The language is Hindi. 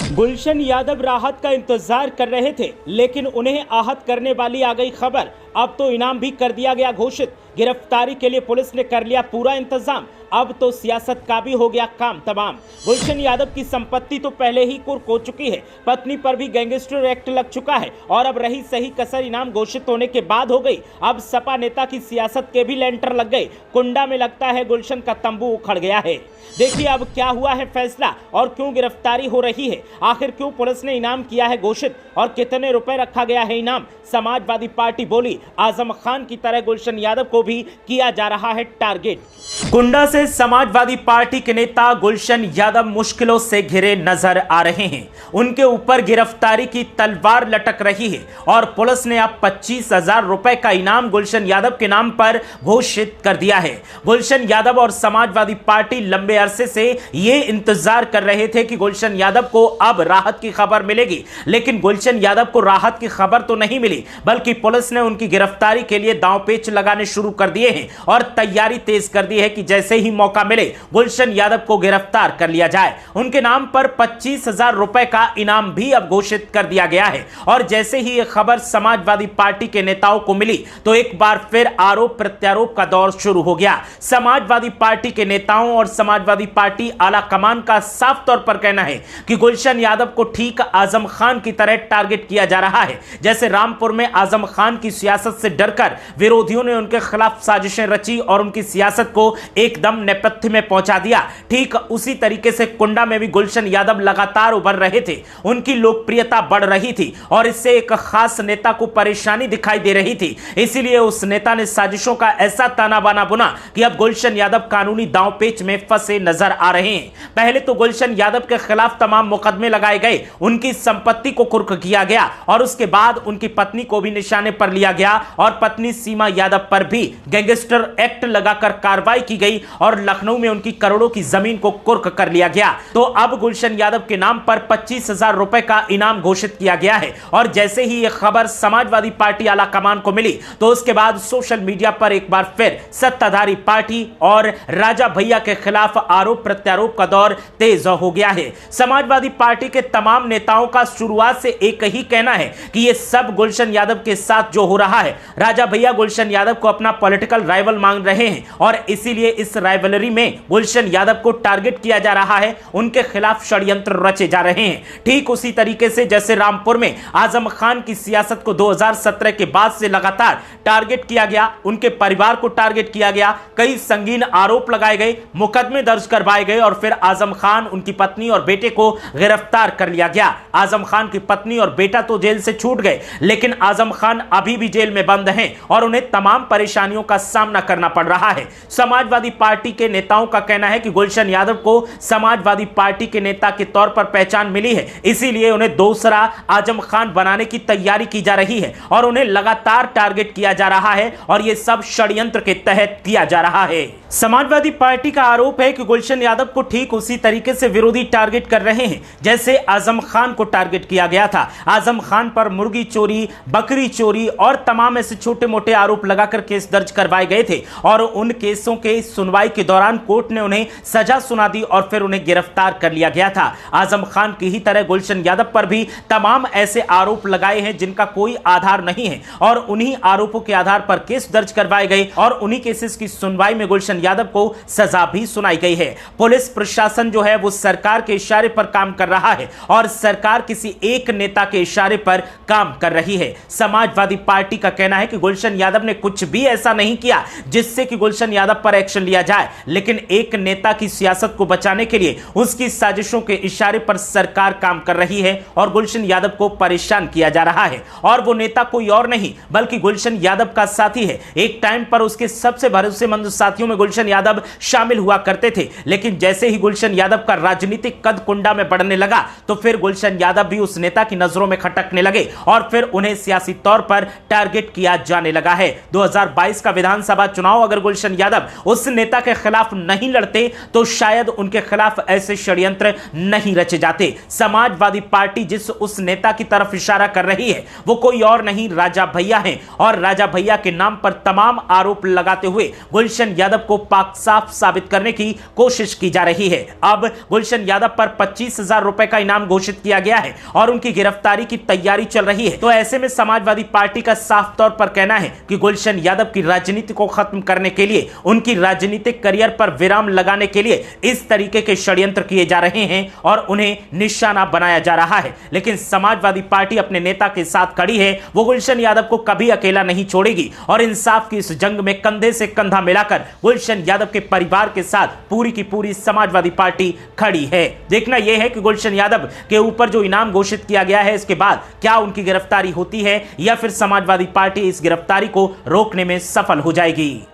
गुलशन यादव राहत का इंतजार कर रहे थे, लेकिन उन्हें आहत करने वाली आ गई खबर। अब तो इनाम भी कर दिया गया घोषित। गिरफ्तारी के लिए पुलिस ने कर लिया पूरा इंतजाम। अब तो सियासत का भी हो गया काम तमाम। गुलशन यादव की संपत्ति तो पहले ही कुर्क हो चुकी है, पत्नी पर भी गैंगस्टर एक्ट लग चुका है और अब रही सही कसर इनाम घोषित होने के बाद हो गई। अब सपा नेता की सियासत के भी लेंटर लग गए। कुंडा में लगता है गुलशन का तंबू उखड़ गया है। देखिए अब क्या हुआ है फैसला और क्यों गिरफ्तारी हो रही है। आखिर क्यों पुलिस ने इनाम किया है घोषित और कितने रुपए रखा गया है इनाम। समाजवादी पार्टी बोली आजम खान की तरह गुलशन यादव को भी किया जा रहा है टारगेट। कुंडा से समाजवादी पार्टी के नेता गुलशन यादव मुश्किलों से घिरे नजर आ रहे हैं। उनके ऊपर गिरफ्तारी की तलवार लटक रही है और पुलिस ने अब 25,000 रुपए का इनाम गुलशन यादव के नाम पर घोषित कर दिया है। गुलशन यादव और समाजवादी पार्टी लंबे अरसे से ये इंतजार कर रहे थे कि गुलशन यादव को अब राहत की खबर मिलेगी, लेकिन गुलशन यादव को राहत की खबर तो नहीं मिली, बल्कि पुलिस ने उनकी गिरफ्तारी के लिए दांव पेच लगाने शुरू कर दिए हैं और तैयारी तेज कर दी है कि जैसे ही मौका मिले गुलशन यादव को गिरफ्तार कर लिया जाए। उनके नाम पर 25,000 रुपए का इनाम भी अब घोषित कर दिया गया है और जैसे ही यह खबर समाजवादी पार्टी के नेताओं को मिली तो एक बार फिर आरोप प्रत्यारोप का दौर शुरू हो गया। समाजवादी पार्टी के नेताओं और समाजवादी पार्टी आला कमान का साफ तौर पर कहना है कि गुलशन यादव को ठीक आजम खान की तरह टारगेट किया जा रहा है। जैसे रामपुर में आजम खान की सियासत से डरकर विरोधियों ने उनके खिलाफ साजिशें रची और उनकी सियासत को एकदम नेपथ्य में पहुंचा दिया, ठीक उसी तरीके से कुंडा में भी गुलशन यादव लगातार उभर रहे थे। उनकी लोकप्रियता बढ़ रही थी और इससे एक खास नेता को परेशानी दिखाई दे रही थी। इसीलिए उस नेता ने साजिशों का ऐसा ताना बाना बुना कि अब गुलशन यादव कानूनी दांवपेच में फंसे नजर आ रहे हैं। पहले तो गुलशन यादव के खिलाफ तमाम मुकदमे लगाए गए, उनकी संपत्ति को कुर्क किया गया और उसके बाद उनकी पत्नी को भी निशाने पर लिया गया और पत्नी सीमा यादव पर भी गैंगस्टर एक्ट लगाकर कार्रवाई की गई और लखनऊ में उनकी करोड़ों की जमीन को कुर्क कर लिया गया। तो अब गुलशन यादव के नाम पर 25,000 रुपए का इनाम घोषित किया गया है और जैसे ही यह खबर समाजवादी पार्टी आला कमान को मिली तो उसके बाद सोशल मीडिया पर एक बार फिर सत्ताधारी पार्टी और राजा भैया के खिलाफ आरोप प्रत्यारोप का दौर तेज हो गया है। समाजवादी पार्टी के तमाम नेताओं का शुरुआत से एक ही कहना है कि यह सब गुलशन यादव के साथ जो हो रहा है, राजा भैया गुलशन यादव को अपना पॉलिटिकल राइवल मान रहे हैं और इसीलिए इस राइवलरी में गुलशन यादव को टारगेट किया जा रहा है, उनके खिलाफ षड्यंत्र रचे जा रहे हैं। ठीक उसी तरीके से जैसे रामपुर में आजम खान की सियासत को 2017 के बाद से लगातार टारगेट किया गया, उनके परिवार को टारगेट किया गया, कई संगीन आरोप लगाए गए, मुकदमे दर्ज करवाए गए और फिर आजम खान, उनकी पत्नी और बेटे को गिरफ्तार कर लिया गया। आजम खान की पत्नी और बेटा तो जेल से छूट गए, लेकिन आजम खान अभी भी जेल में बंद हैं और उन्हें तमाम परेशानियों का सामना करना पड़ रहा है। समाजवादी पार्टी के नेताओं का कहना है कि गुलशन यादव को समाजवादी पार्टी के नेता के तौर पर पहचान मिली है, इसीलिए उन्हें दूसरा आजम खान बनाने की तैयारी की जा रही है और उन्हें लगातार टारगेट किया जा रहा है और यह सब षड्यंत्र के तहत किया जा रहा है। समाजवादी पार्टी का आरोप है कि गुलशन यादव को ठीक उसी तरीके से विरोधी टारगेट कर रहे हैं जैसे आजम खान को टारगेट किया गया था। आजम खान पर मुर्गी चोरी, बकरी चोरी और तमाम ऐसे छोटे मोटे आरोप लगाकर केस दर्ज करवाए गए थे और उन केसों के सुनवाई के दौरान कोर्ट ने उन्हें सजा सुना दी और फिर उन्हें गिरफ्तार कर लिया गया था। आजम खान की ही तरह गुलशन यादव पर भी तमाम ऐसे आरोप लगाए हैं जिनका कोई आधार नहीं है और उन्हीं आरोपों के आधार पर केस दर्ज करवाए गए और उन्हीं केसेस की सुनवाई में गुलशन यादव को सजा भी सुनाई गई है। पुलिस प्रशासन जो है वो सरकार के इशारे पर काम कर रहा है और सरकार किसी एक नेता के इशारे पर काम कर रही है। समाजवादी पार्टी का कहना है कि गुलशन यादव ने कुछ भी ऐसा नहीं किया जिससे कि गुलशन यादव पर एक्शन लिया जाए, लेकिन एक नेता की सियासत को बचाने के लिए उसकी साजिशों के इशारे पर सरकार काम कर रही है और गुलशन यादव को परेशान किया जा रहा है और वो नेता कोई और नहीं बल्कि गुलशन यादव का साथी है। एक टाइम पर उसके सबसे भरोसेमंद साथियों में गुलशन यादव शामिल हुआ करते थे, लेकिन जैसे ही गुलशन यादव का राजनीतिक कद कुंडा में बढ़ने लगा तो फिर गुलशन यादव भी उस नेता की नजरों में खटकने लगे और फिर उन्हें सियासी तौर पर टारगेट किया जाने लगा है। 2022 का विधानसभा चुनाव अगर गुलशन यादव उस नेता के खिलाफ नहीं लड़ते तो शायद उनके खिलाफ ऐसे षड्यंत्र नहीं रचे जाते। समाजवादी पार्टी जिस उस नेता की तरफ इशारा कर रही है वो कोई और नहीं राजा भैया हैं और राजा भैया के नाम पर तमाम आरोप लगाते हुए गुलशन यादव को को पाक साफ साबित करने की कोशिश की जा रही है। अब गुलशन यादव पर 25,000 रुपए का इनाम घोषित किया गया है और उनकी गिरफ्तारी की तैयारी चल रही है। तो ऐसे में समाजवादी पार्टी का साफ तौर पर कहना है कि गुलशन यादव की राजनीति को खत्म करने के लिए, उनकी राजनीतिक करियर पर विराम लगाने के लिए इस तरीके के षड्यंत्र किए जा रहे हैं और उन्हें निशाना बनाया जा रहा है। लेकिन समाजवादी पार्टी अपने नेता के साथ खड़ी है, वो गुलशन यादव को कभी अकेला नहीं छोड़ेगी और इंसाफ की इस जंग में कंधे से कंधा मिलाकर गुलशन यादव के परिवार के साथ पूरी की पूरी समाजवादी पार्टी खड़ी है। देखना यह है कि गुलशन यादव के ऊपर जो इनाम घोषित किया गया है, इसके बाद क्या उनकी गिरफ्तारी होती है या फिर समाजवादी पार्टी इस गिरफ्तारी को रोकने में सफल हो जाएगी।